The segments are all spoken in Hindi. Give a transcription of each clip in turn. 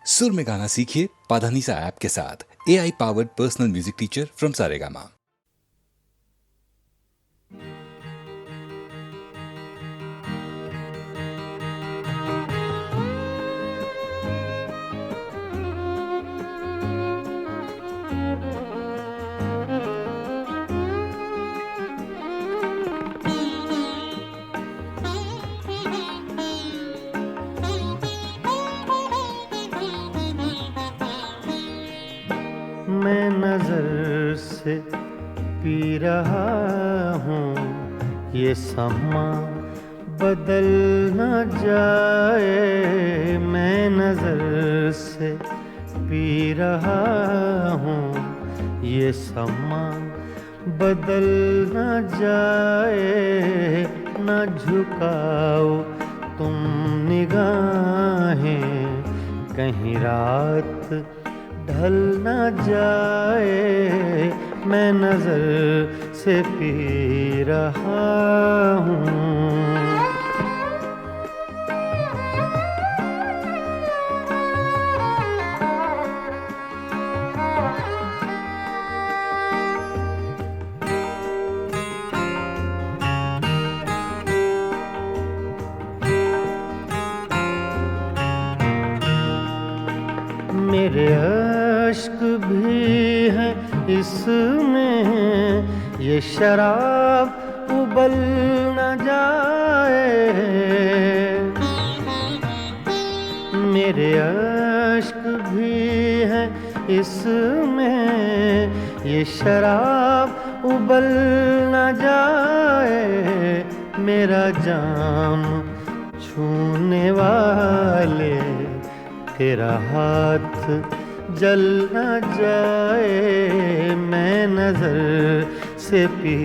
सुर में गाना सीखिए पाधानीसा ऐप के साथ। AI powered personal music teacher from Saregama. मैं नजर से पी रहा हूँ, ये समा बदल न जाए। मैं नजर से पी रहा हूँ, ये समा बदल न जाए। न झुकाओ तुम निगाहें, कहीं रात ढल न जाए। मैं नजर से पी रहा हूँ। मेरे अश्क भी हैं इसमें, ये शराब उबल न जाए। मेरे अश्क भी हैं इसमें, ये शराब उबल न जाए। मेरा जाम छूने वाले तेरा हाथ जल न जाए। मैं नजर से पी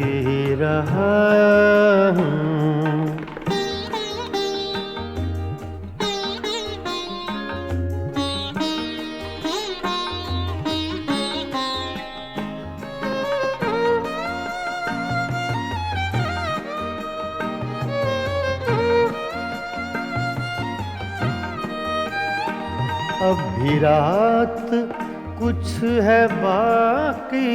रहा हूँ। अभी रात कुछ है बाकी,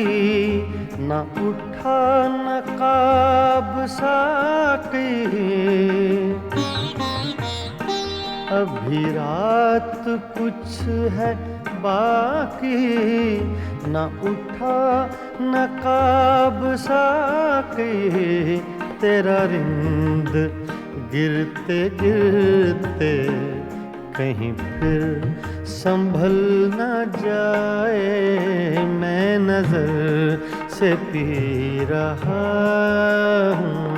न उठा नकाब साकी। अभी रात कुछ है बाकी, न उठा नकाब साकी। तेरा रिंद गिरते गिरते कहीं फिर संभल न जाए। मैं नजर से पी रहा हूँ।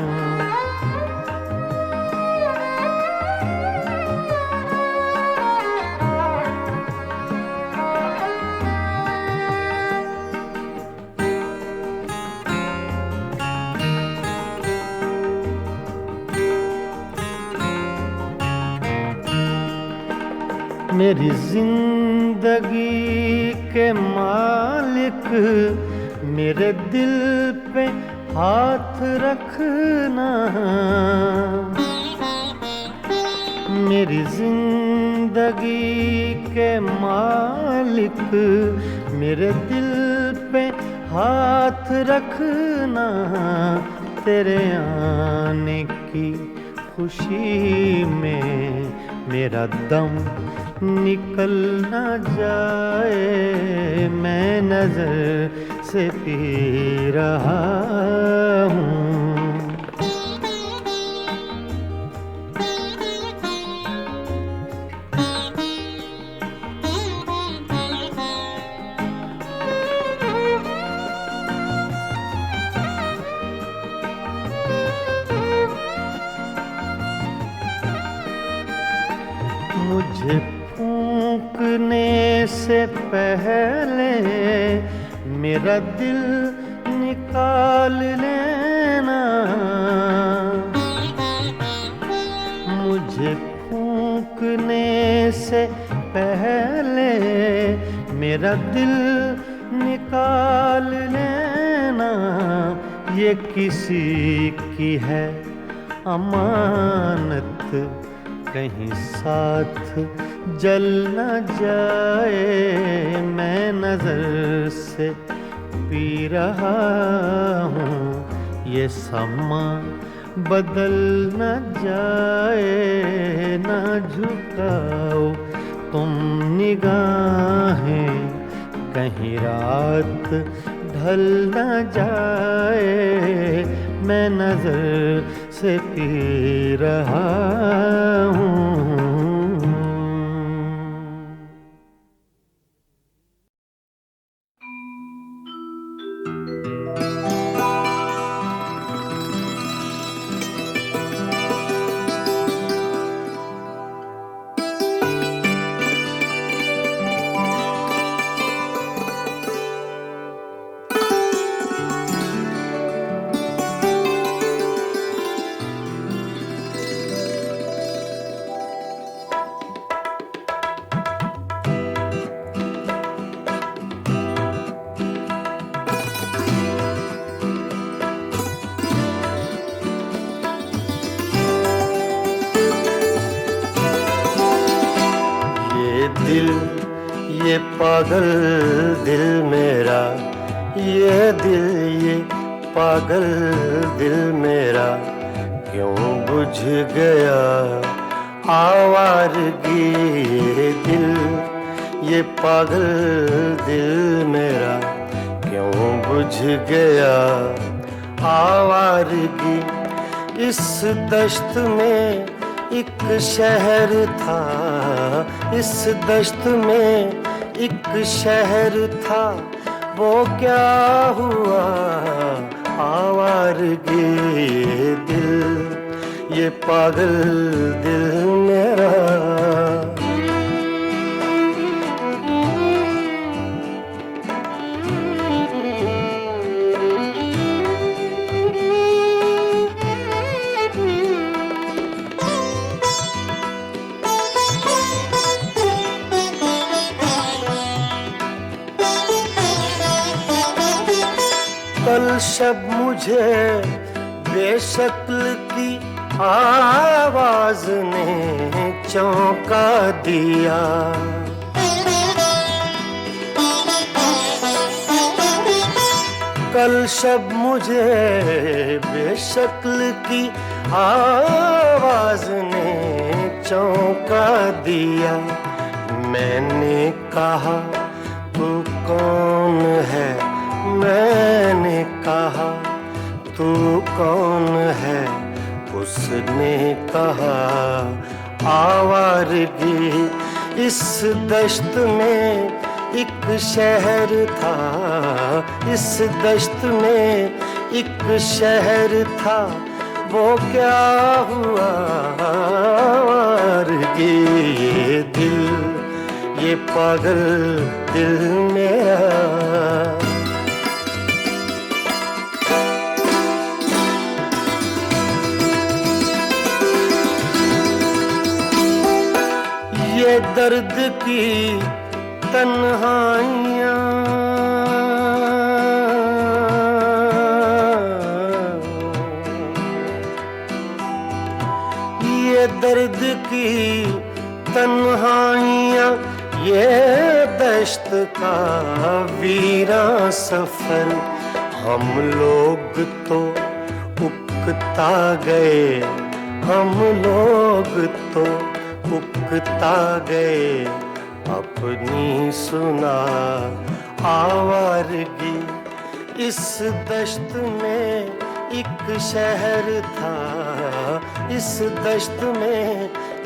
मेरी जिंदगी के मालिक, मेरे दिल पे हाथ रखना। मेरी जिंदगी के मालिक, मेरे दिल पे हाथ रखना। तेरे आने की खुशी में मेरा दम निकल न जाए। मैं नजर से पी रहा हूँ। मुझे फूंकने से पहले मेरा दिल निकाल लेना। मुझे फूंकने से पहले मेरा दिल निकाल लेना। ये किसी की है अमानत, कहीं साथ जल न जाए मैं नजर से पी रहा हूँ, ये समा बदल न जाए, ना झुकाओ तुम निगाहें, कहीं रात ढल न जाए मैं नजर से पी रहा हूँ। ये पागल दिल मेरा, ये दिल ये पागल दिल मेरा, क्यों बुझ गया आवारगी। ये दिल ये पागल दिल मेरा, क्यों बुझ गया आवारगी। इस दश्त में एक शहर था, इस दश्त में एक शहर था, वो क्या हुआ आवारगी। ये दिल ये पागल दिल मेरा। कल शब मुझे बेशक्ल की आवाज ने चौंका दिया। कल शब मुझे बेशक्ल की आवाज ने चौंका दिया। मैंने कहा तू कौन है, मैंने कहा तू कौन है, उसने कहा आवारगी। इस दश्त में एक शहर था, इस दश्त में एक शहर था, वो क्या हुआ आवारगी। ये दिल ये पागल दिल मेरा। ये दर्द की तन्हाइयाँ, ये दर्द की तन्हाइयाँ, ये दश्त का वीरा सफर। हम लोग तो उकता गए, हम लोग तो उकता गए, अपनी सुना आवारगी। इस दश्त में एक शहर था, इस दश्त में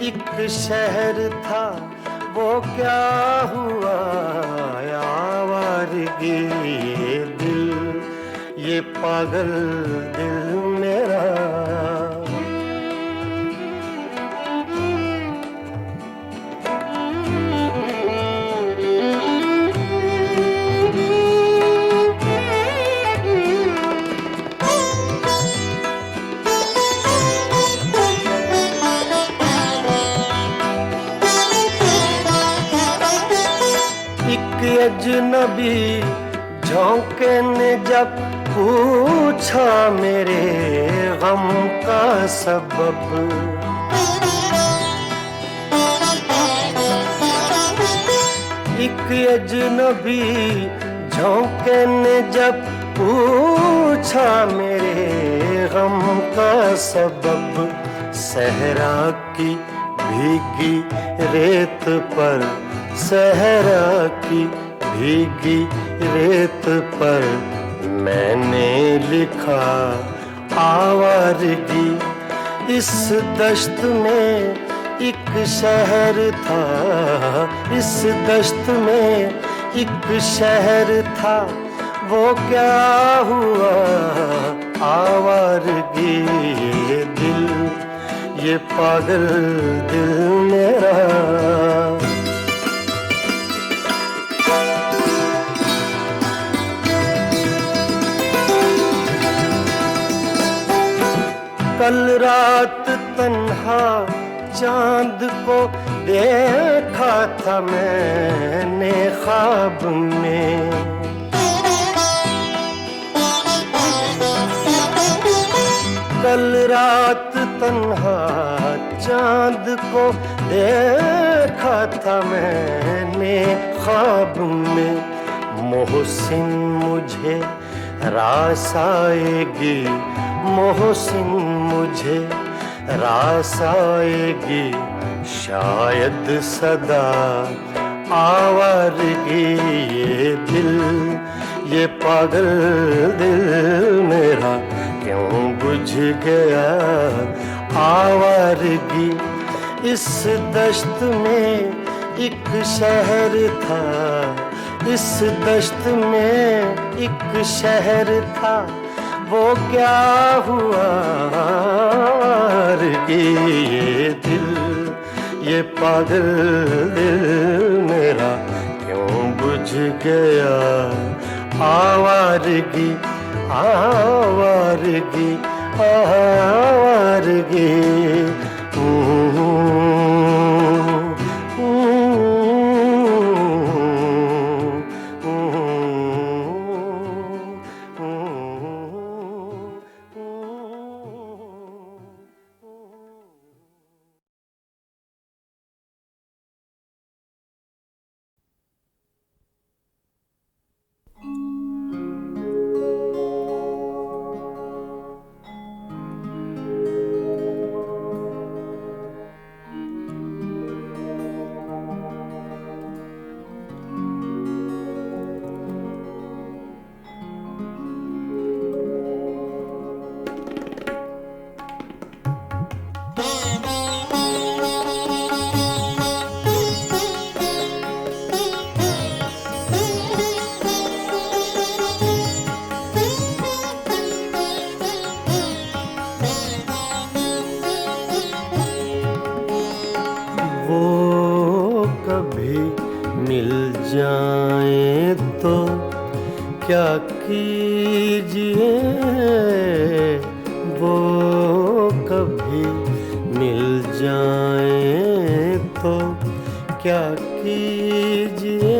एक शहर था, वो क्या हुआ आवारगी। ये दिल ये पागल दिल मेरा। अजनबी झोंके ने जब पूछा मेरे गम का सबब, एक अजनबी झोंके ने जब पूछा मेरे गम का सबब, सहरा की भीगी रेत पर, सहरा की भीगी रेत पर मैंने लिखा आवारगी। इस दश्त में एक शहर था, इस दश्त में एक शहर था, वो क्या हुआ आवारगी। ये दिल, ये पागल दिल मेरा, कल रात तन्हा चांद को देखा था मैंने ख्वाब में। कल रात तन्हा चांद को देखा था मैंने ख्वाब में। मोहसिन मुझे रास आएगी, मोहसिन मुझे रास आएगी, शायद सदा आवारगी। ये दिल, ये पागल दिल मेरा क्यों बुझ गया आवारगी। इस दश्त में एक शहर था, इस दश्त में एक शहर था, वो क्या हुआ आवारगी। ये दिल, ये पागल दिल मेरा क्यों बुझ गया आवारगी, आवारगी, आवारगी। जाए तो क्या कीजिए, वो कभी मिल जाए तो क्या कीजिए।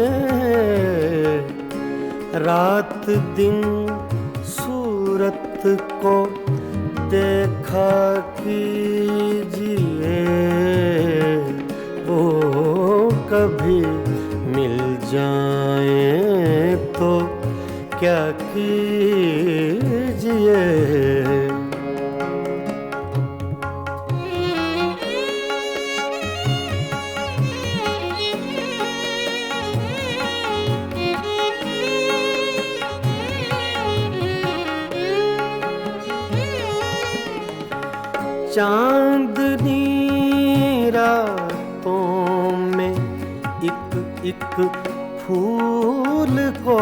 रात दिन सूरत को देखा कीजिए, वो कभी मिल जाए तो क्या कीजिए। चांदनी रातों में एक एक फूल को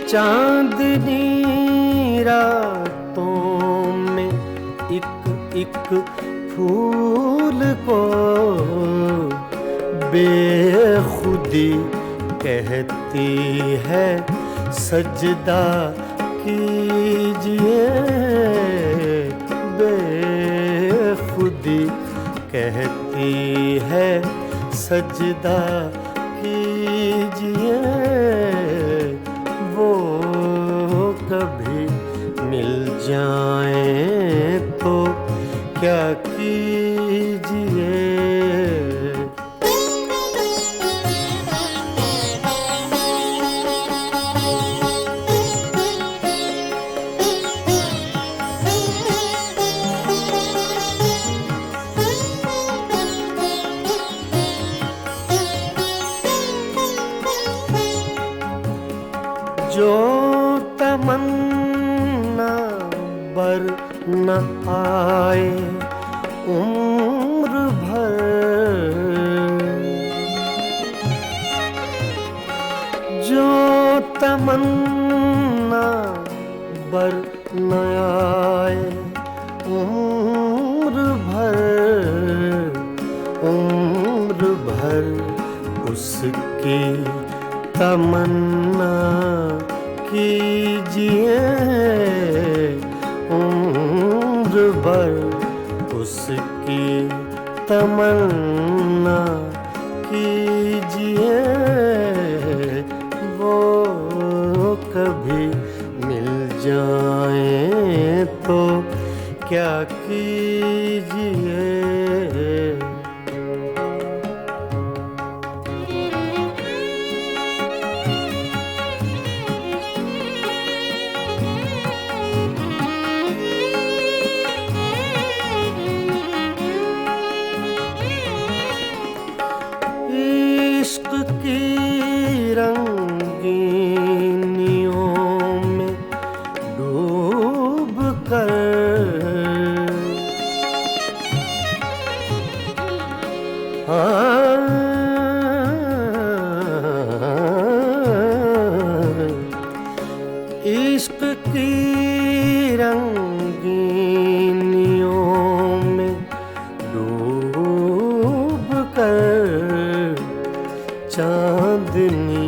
चांदनी रातों में एक एक फूल को बेखुदी कहती है सजदा कीजिए। बेखुदी कहती है सजदा कीजिए, वो कभी मिल जाए तो क्या कीजिए। न आए उम्र भर, जो तमन्ना बर न आए उम्र भर उसकी तमन्ना कीजिए, उम्र भर उसकी तमन्ना कीजिए। वो कभी मिल जाए तो क्या कीजिए। इश्क की रंगीनियों में डूब कर इश्क की रंगीनियों में डूब कर चांदनी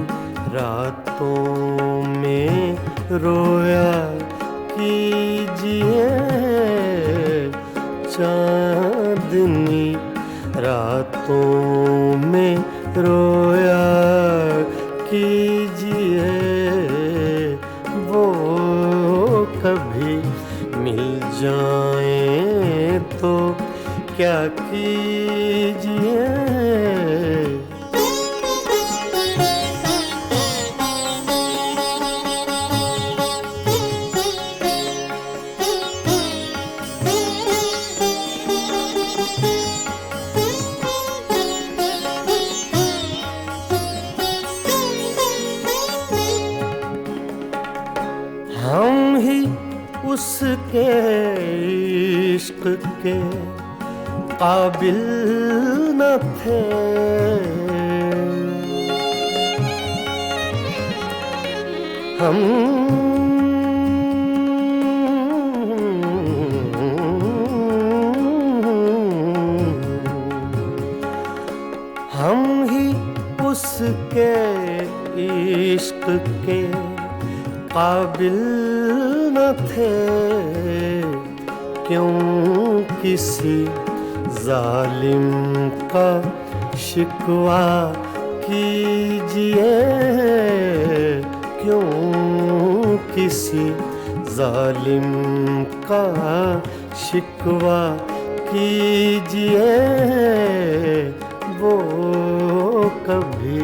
रातों में रोया कीजिए, चांदनी रातों में रोया कीजिए। वो कभी मिल जाए तो क्या कीजिए। हम ही उसके इश्क के काबिल न थे, हम ही उसके इश्क के काबिल न थे। क्यों किसी जालिम का शिकवा कीजिए, क्यों किसी जालिम का शिकवा कीजिए। वो कभी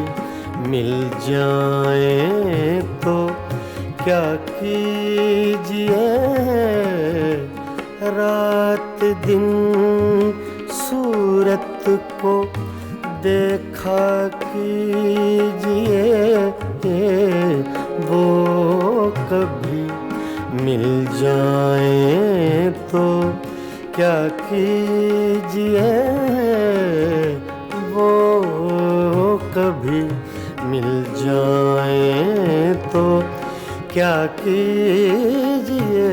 मिल जाए तो क्या कीजिए। रात दिन सूरत को देखा कीजिए, वो कभी मिल जाए तो क्या कीजिए। वो कभी मिल जाए तो क्या कीजिए।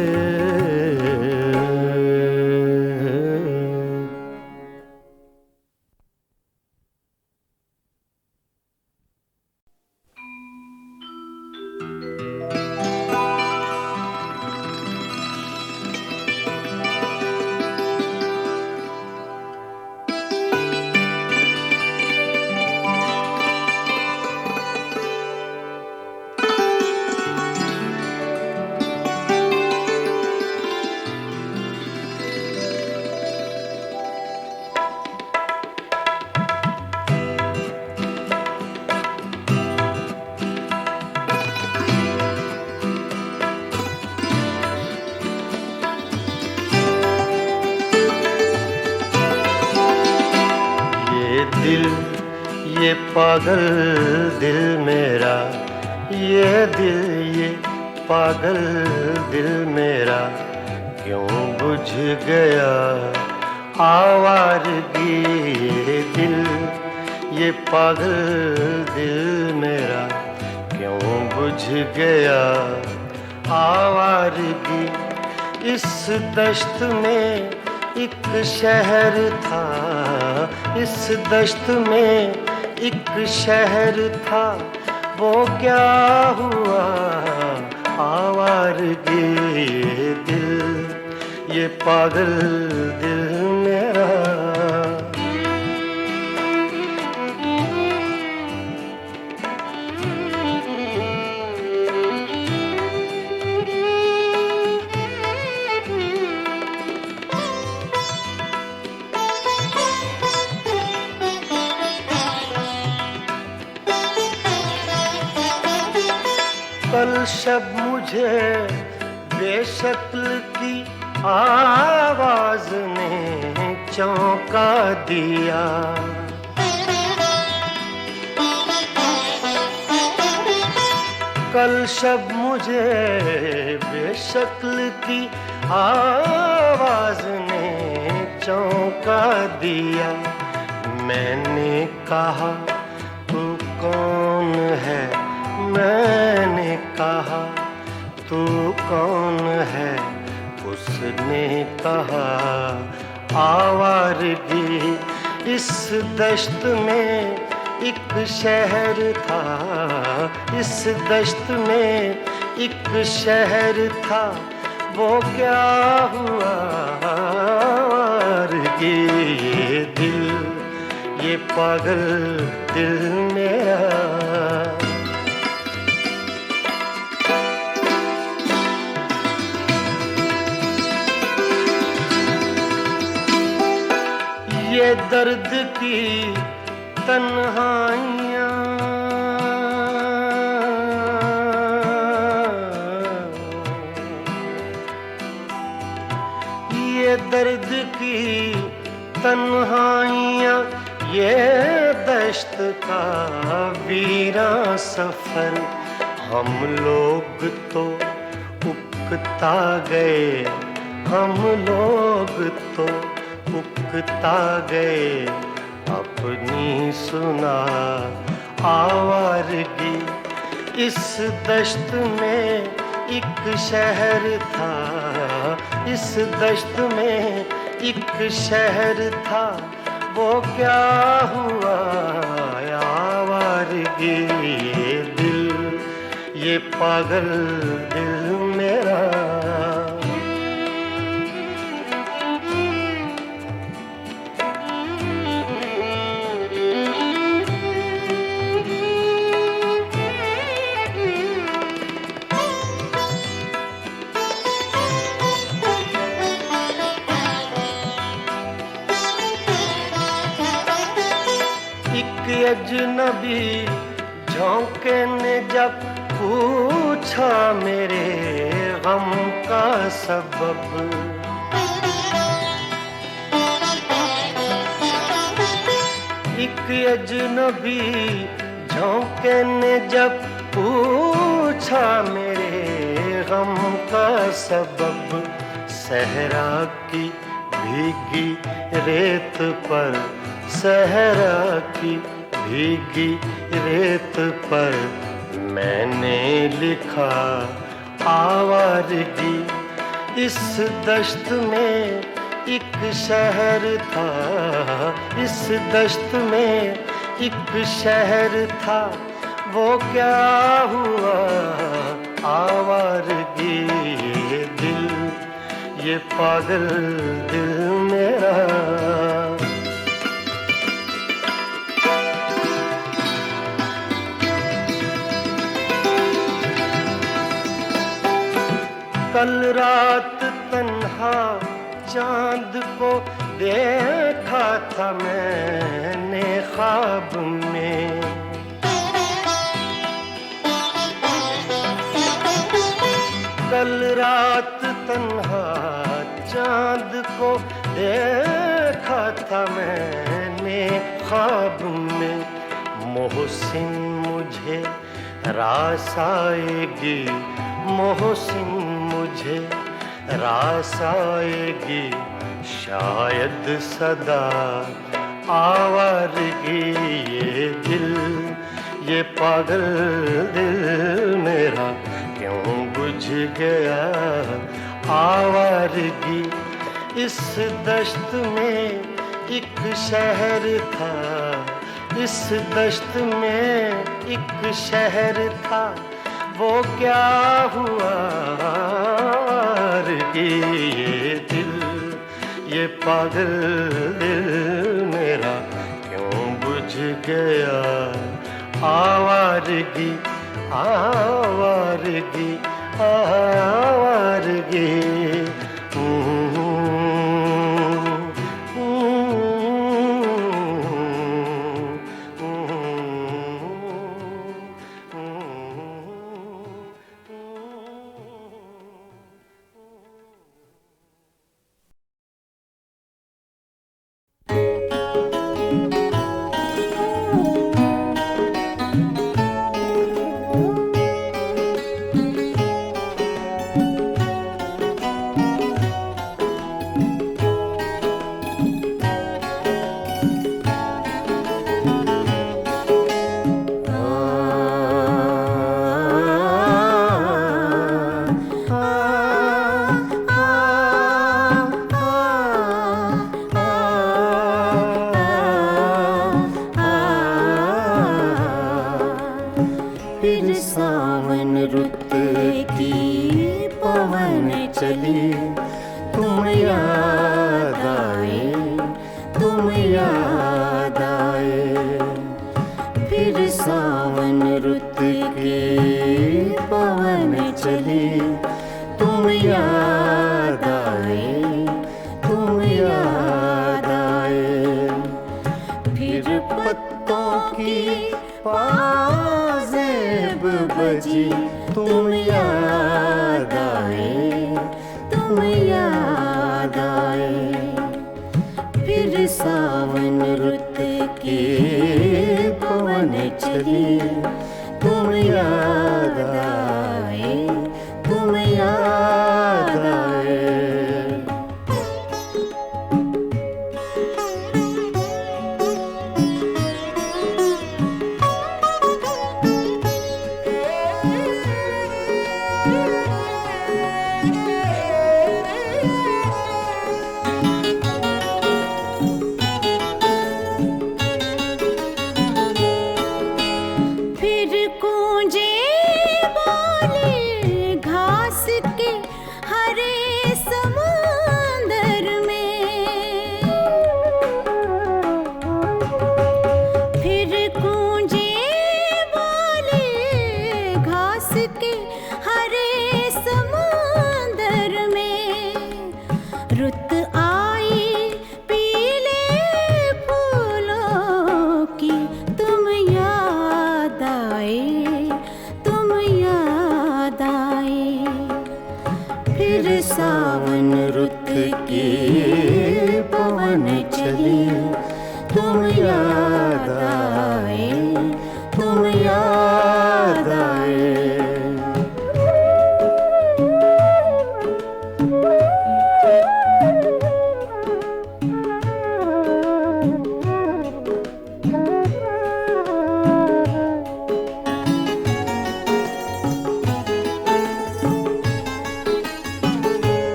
ये पागल दिल मेरा, ये दिल ये पागल दिल मेरा क्यों बुझ गया आवारगी ये दिल, ये पागल दिल मेरा क्यों बुझ गया आवारगी। इस दश्त में एक शहर था, इस दश्त में एक शहर था, वो क्या हुआ आवारगी ये दिल, ये पागल दिल मेरा। कल शब मुझे बेशक्ल की आवाज ने चौंका दिया। कल शब मुझे बेशक्ल की आवाज ने चौंका दिया। मैंने कहा तू कौन है, मैंने कहा तू कौन है, उसने कहा आवारगी। इस दश्त में एक शहर था, इस दश्त में एक शहर था, वो क्या हुआ आवारगी ये दिल, ये पागल दिल मेरा। ये दर्द की तन्हाइयाँ, ये दर्द की तन्हाइयाँ, ये दश्त का वीरा सफर। हम लोग तो उकता गए, हम लोग तो उकता गए, अपनी सुना आवारगी। इस दश्त में एक शहर था, इस दश्त में एक शहर था, वो क्या हुआ आवारगी ये दिल, ये पागल दिल मेरा। अजनबी झोंके ने जब पूछा मेरे गम का सबब, एक अजनबी झोंके ने जब पूछा मेरे गम का सबब। सहरा की भीगी रेत पर, सहरा की भीगी रेत पर मैंने लिखा आवारगी। इस दश्त में एक शहर था, इस दश्त में एक शहर था, वो क्या हुआ आवारगी ये दिल, ये पागल दिल मेरा। कल रात तन्हा चांद को देखा था मैंने ख्वाब में। कल रात तन्हा चांद को देखा था मैंने ख्वाब में। मोहसिन मुझे रास आएगी, मोहसिन मुझे रास आएगी शायद सदा आवारगी। ये दिल, ये पागल दिल मेरा क्यों बुझ गया आवारगी। इस दश्त में एक शहर था, इस दश्त में एक शहर था, वो क्या हुआ कि ये दिल, ये पागल दिल मेरा क्यों बुझ गया आवारगी, आवारगी, आवारगी। फिर सावन रुत की पवन चली, तुम याद आए, तुम याद आए। फिर सावन रुत की पवन चली, तुम याद आए, तुम याद आए। फिर पत्तों की पाजेब बजी, तुम याद आए, तुम याद आए। फिर सावन रुत की पवन चली, तुम याद आए, तुम याद आए। रुत आई पीले फूलों की, तुम याद आए, तुम याद आए। फिर सावन रुत की पवन चली, तुम याद आए, तुम याद आए।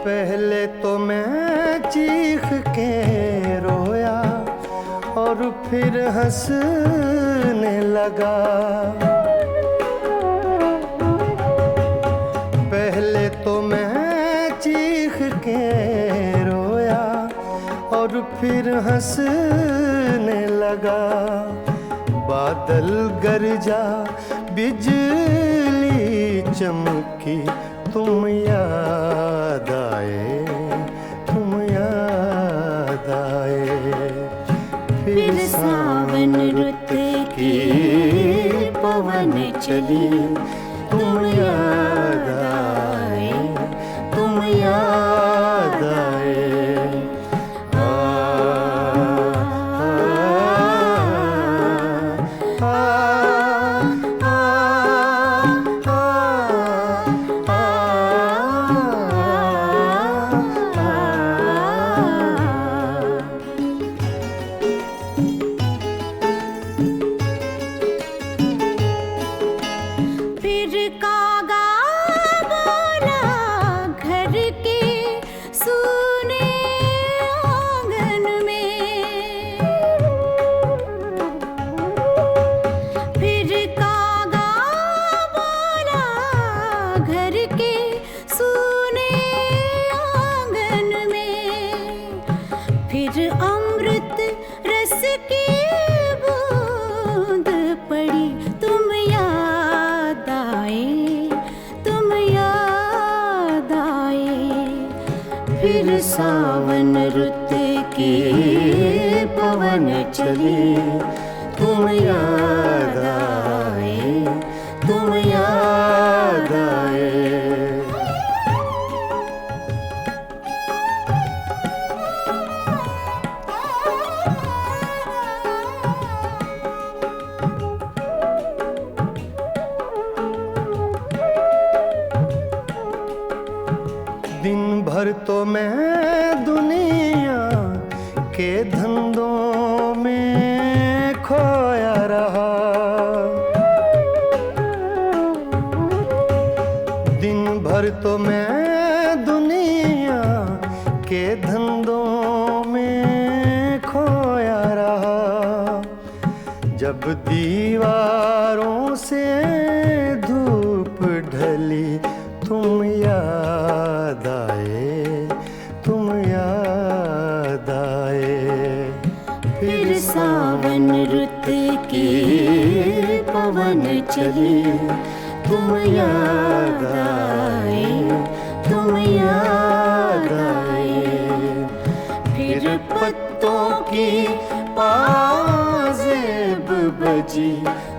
पहले तो मैं चीख के रोया और फिर हंसने लगा। पहले तो मैं चीख के रोया और फिर हंसने लगा। बादल गरजा, बिजली चमकी, तुम याद आए, तुम याद आए। फिर सावन रुत की पवन चली, तुम याद आए, तुम याद आए। अमृत रस की बूंद पड़ी, तुम याद आए, तुम याद आए। फिर सावन रुत के पवन चले, तुम याद आए, तुम याद आए। दिन भर तो मैं दुनिया के धंधों में खोया रहा, दिन भर तो मैं दुनिया के धंधों में खोया रहा। जब दीवारों से धूप ढली, तुम याद आए, तुम याद आए। फिर सावन रुत के पवन चले, तुम याद आए, तुम याद आए। फिर पत्तों की पाजेब बजी,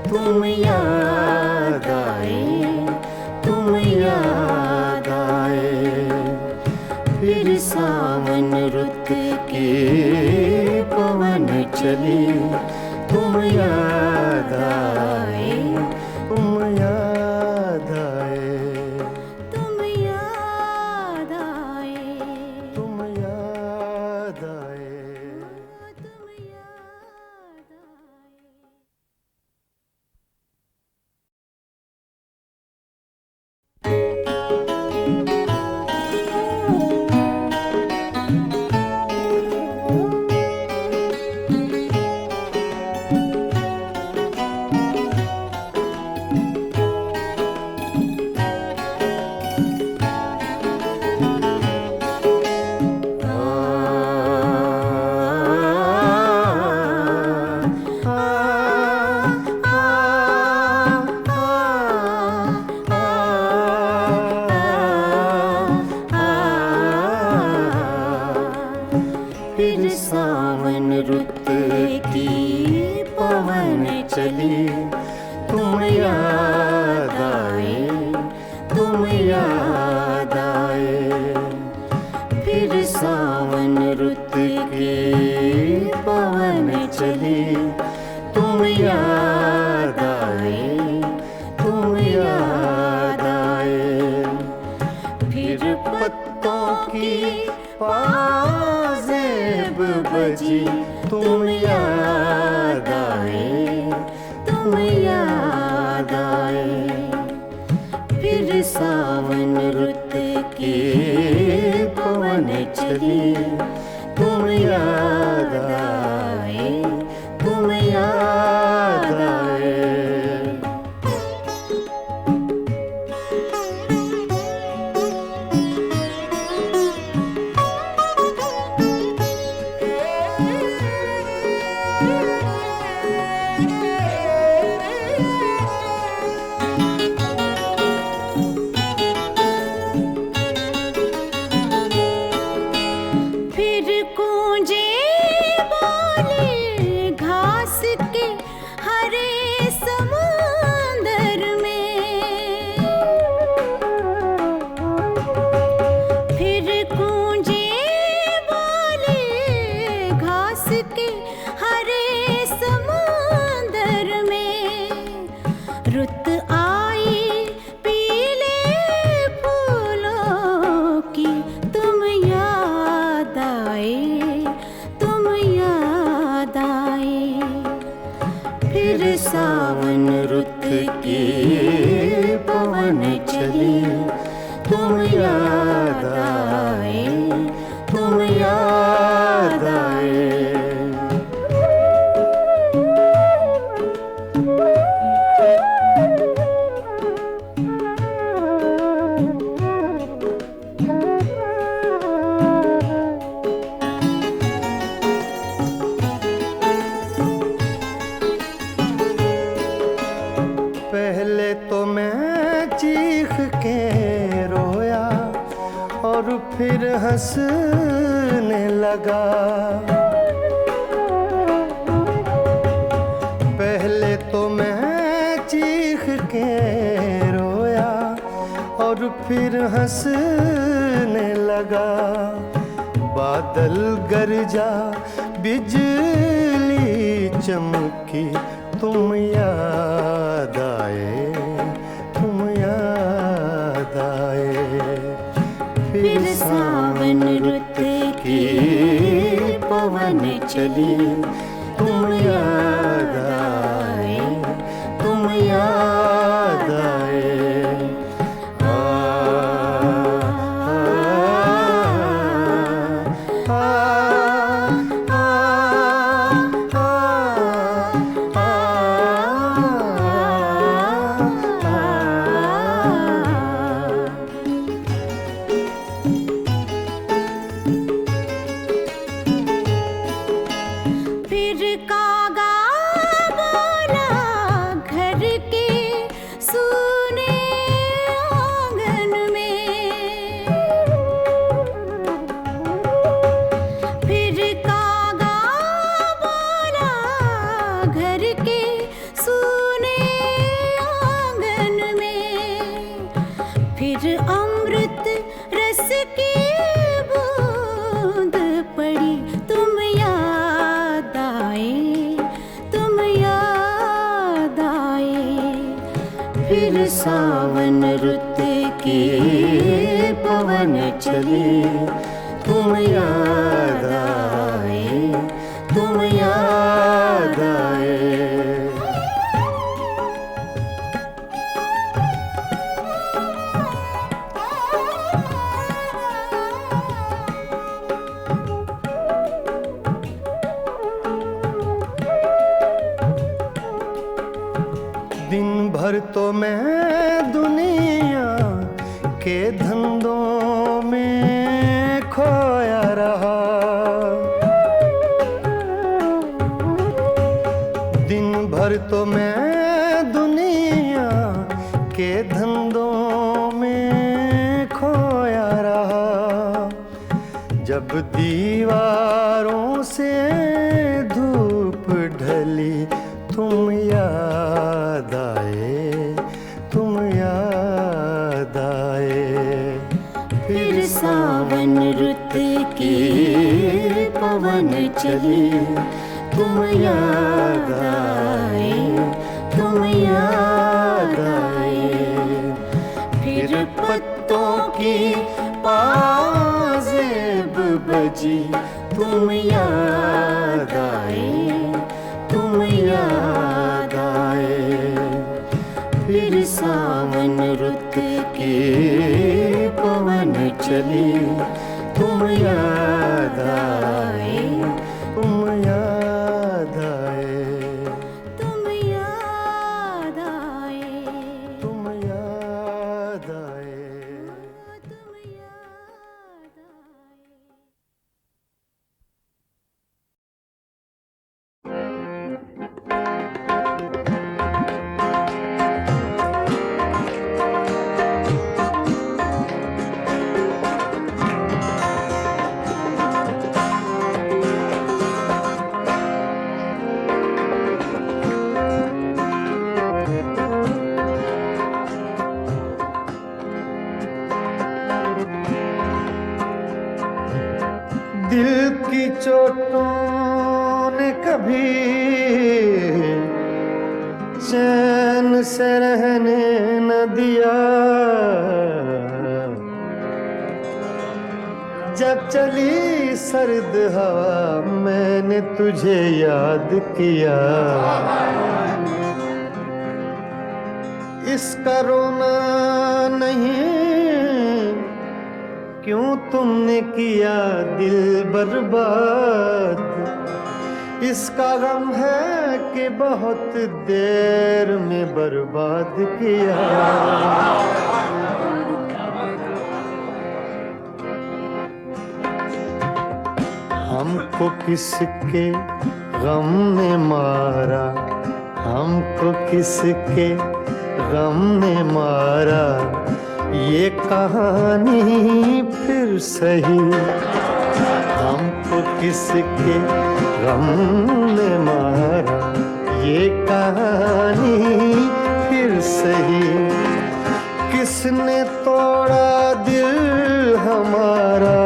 तुम याद आए, तुम याद आए। फिर सावन रुत के पवन चले, तुम याद आए, तुम याद आए, तुम याद आए, तुम याद आए। तुम याद आए। फिर सावन रुत की पवन चली, तुम याद आए, तुम याद आए। फिर सावन रुत की पवन चली, तुम याद आए, तुम याद आए। फिर पत्तों की पाजेब बजी, तुम याद आए, तुम याद आए। फिर सावन रुत के पवन चले, तुम याद आए, तुम याद आए। फिर गूंजे बोले घास के हरे समुंदर में। फिर गूंजे बोले घास के हरे समुंदर में। रुत आई पीले फूलों की, तुम याद आए, तुम याद आए। फिर सावन रुत के पवन चले, तुम याद आए, तुम याद आए। फिर हंसने लगा। पहले तो मैं चीख के रोया और फिर हंसने लगा। बादल गरजा बिजली चमकी, तुम याद आए, तुम याद आए। फिर सावन रुत की पवन चली, तुम याद आए, तुम याद आए। फिर कागा बोला घर के सूने आंगन में। फिर कागा बोला घर के सूने आंगन में। फिर अमृत रस की बूंद पड़ी, तुम याद आए, तुम याद आए। फिर सावन रुत की पवन चली, तुम याद आए, तुम याद आए। दिन भर तो मैं दुनिया के धंधों में खोया रहा। दिन भर तो मैं दुनिया के धंधों में खोया रहा। जब दीवारों से धूप ढली, तुम याद आए, तुम याद आए। फिर सावन रुत की पवन चली, तुम याद आए, तुम याद आए। फिर पत्तों की पाजेब बजी, तुम याद आए, तुम याद आए। फिर सावन रुत की पवन चली, तुम याद आए, तुम याद आए, तुम याद आए, तुम याद आए। तुम याद आए। दिल की चोटों ने कभी चैन से रहने न दिया। जब चली सर्द हवा मैंने तुझे याद किया। इसका रोना नहीं, क्यों तुमने किया दिल बर्बाद। इसका गम है कि बहुत देर में बर्बाद किया। हमको किसके गम ने मारा, हमको किसके गम ने मारा। ये कहानी फिर सही हमको किसके गम ने मारा। ये कहानी फिर सही किसने तोड़ा दिल हमारा,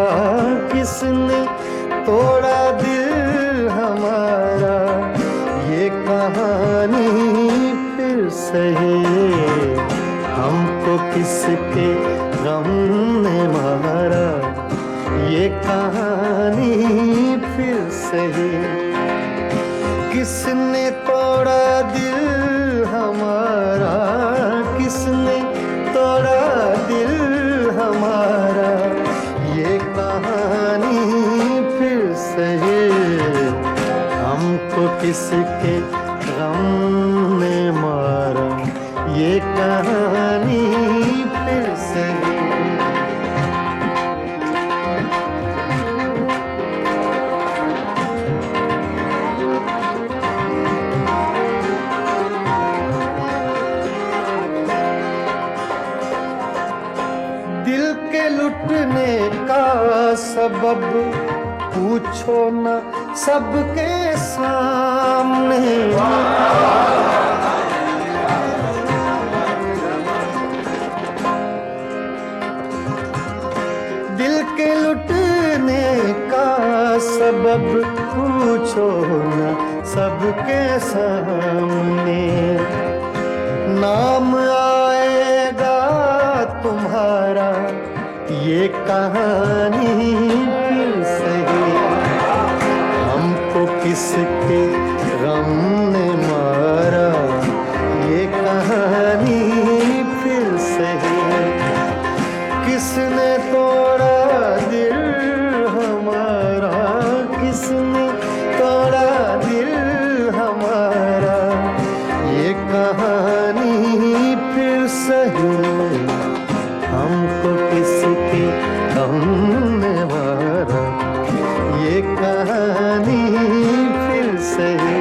किसने तोड़ा दिल हमारा। ये कहानी फिर सही हमको किसके गम ने मारा। ये कहानी फिर सही किसने तोड़ा दिल हमारा, किसने तोड़ा दिल हमारा। ये कहानी फिर सही हमको किसके गम ने मारा। ये कहानी फिर सही दिल के लुटने का सबब पूछो न सबके सामने। दिल के लुटने का सबब पूछो न सबके सामने। नाम आएगा तुम्हारा ये कहानी फिर सही हमको किसके गम ने मारा। ये कहानी फिर सही किसने तोड़ा दिल हमारा, किसने तोड़ा दिल हमारा। ये कहानी फिर सही हमको किसके गम ने मारा। ये कहानी फिर सही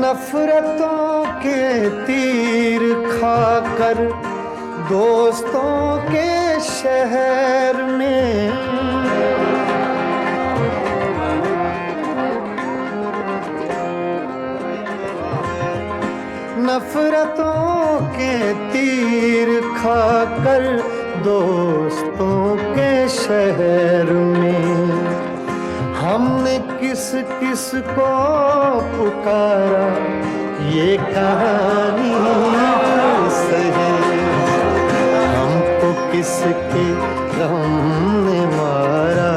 नफरतों के तीर खाकर दोस्तों के शहर में। नफरतों के तीर खाकर दोस्तों के शहर में। हमने किस किस को पुकारा। ये कहानी फिर सही हमको किसके गम ने मारा।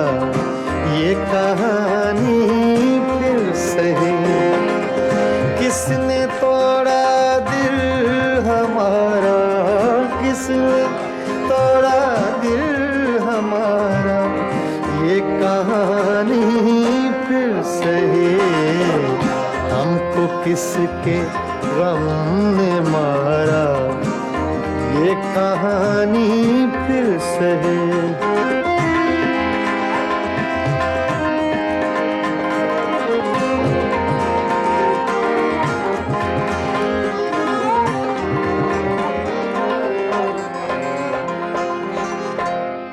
ये कहानी फिर सही किसने तोड़ा दिल हमारा, किसने तोड़ा दिल हमारा। ये कहानी फिर सही हमको किसके गम ने मारा। ये कहानी फिर सही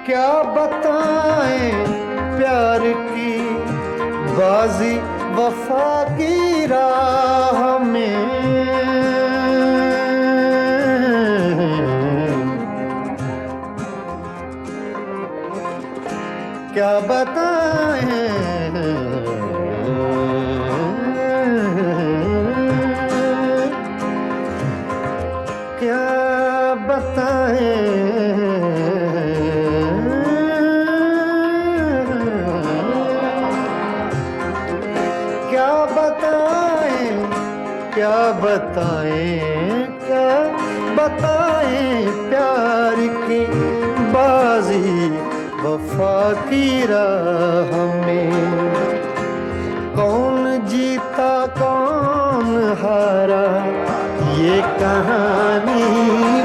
क्या बताएं प्यार की बाजी वफा की राह में। क्या बताएं क्या बताएं क्या बताएं क्या बताएं प्यार की बाजी वफा की राह में। कौन जीता कौन हारा ये ये कहानी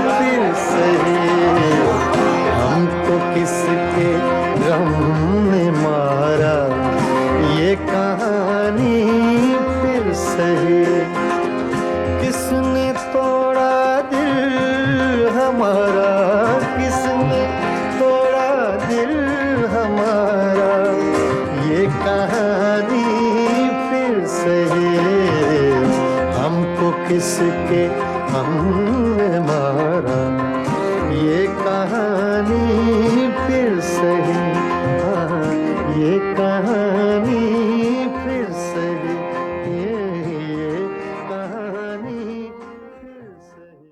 फिर सही, हमको किसके गम ने मारा, ये कहानी फिर सही। किसने तोड़ा दिल हमारा, किसने तोड़ा दिल हमारा, ये कहानी फिर सही, हमको किसके हमने मारा, ये कहानी फिर सही, हाँ ये कहानी फिर सही, ये कहानी फिर सही।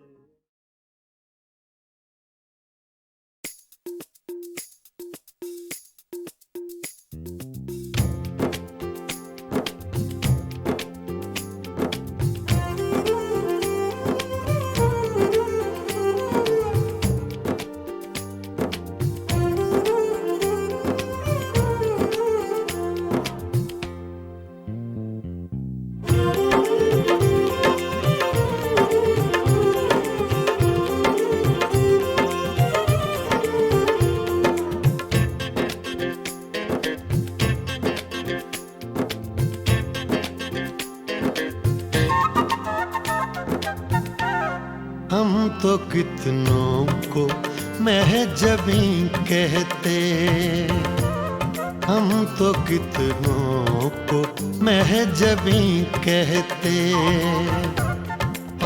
हम तो कितनों को महजबी कहते, हम तो कितनों को महजबी कहते,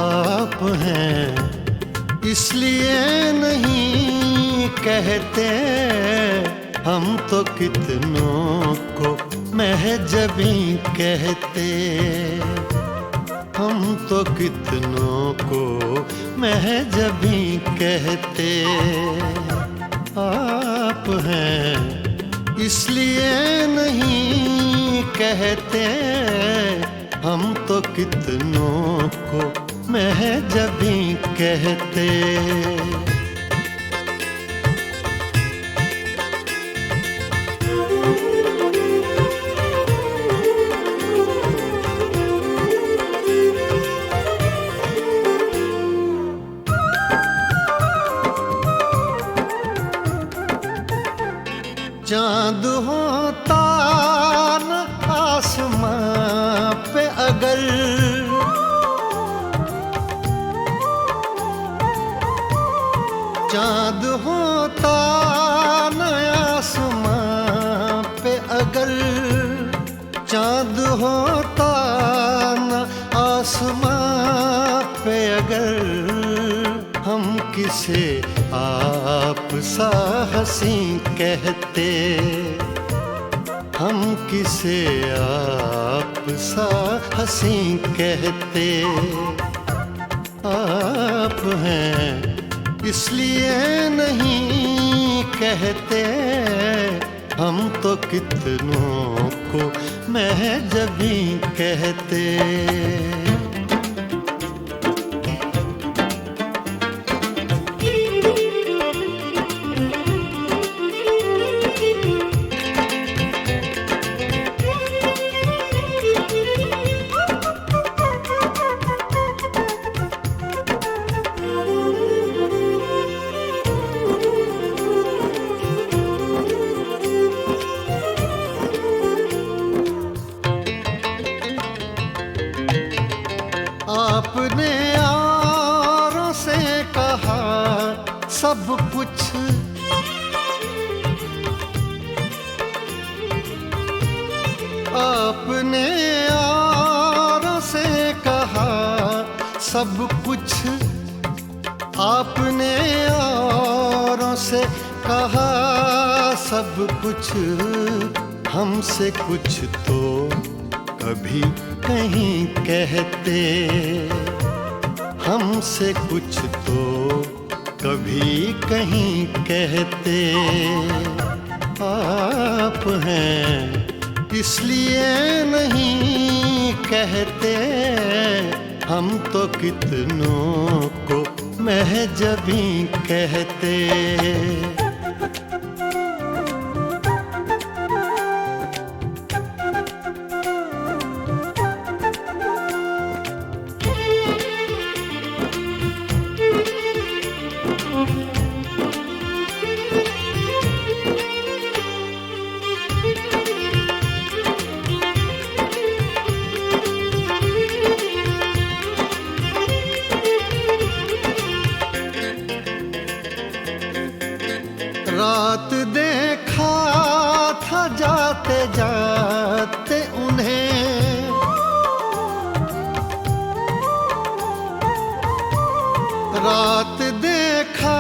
आप हैं इसलिए नहीं कहते, हम तो कितनों को महजबी कहते, हम तो कितनों को महजबी कहते, आप हैं इसलिए नहीं कहते, हम तो कितनों को महजबी कहते। चाँद होता न आसमां पे अगर, चाँद होता न आसमां पे अगर, चाँद होता न आसमां पे अगर, हम किसे आप सा हंसी कहते, हम किसे आप सा हंसी कहते, आप हैं इसलिए नहीं कहते, हम तो कितनों को महजबी कहते। आपने यारों से कहा सब कुछ, आपने यारों से कहा सब कुछ, आपने यारों से कहा सब कुछ, हमसे कुछ तो कभी कहीं कहते, हमसे कुछ तो कभी कहीं कहते, आप हैं इसलिए नहीं कहते, हम तो कितनों को महजबी कहते। था जाते जाते उन्हें, रात देखा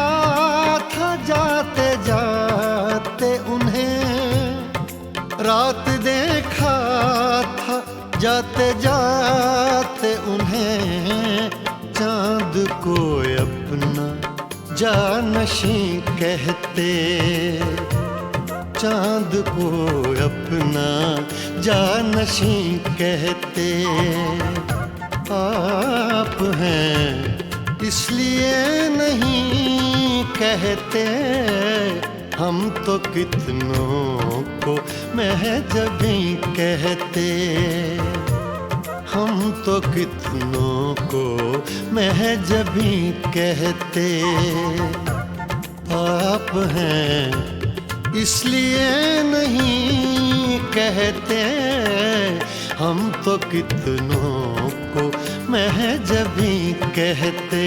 था जाते जाते उन्हें, रात देखा था जाते जाते उन्हें, चांद को अपना जानशीं कहते, चांद को अपना जानशीं कहते। आप हैं इसलिए नहीं कहते, हम तो कितनों को महजबी कहते, हम तो कितनों को महजबी कहते। आप हैं इसलिए नहीं कहते, हम तो कितनों को महजबी कहते।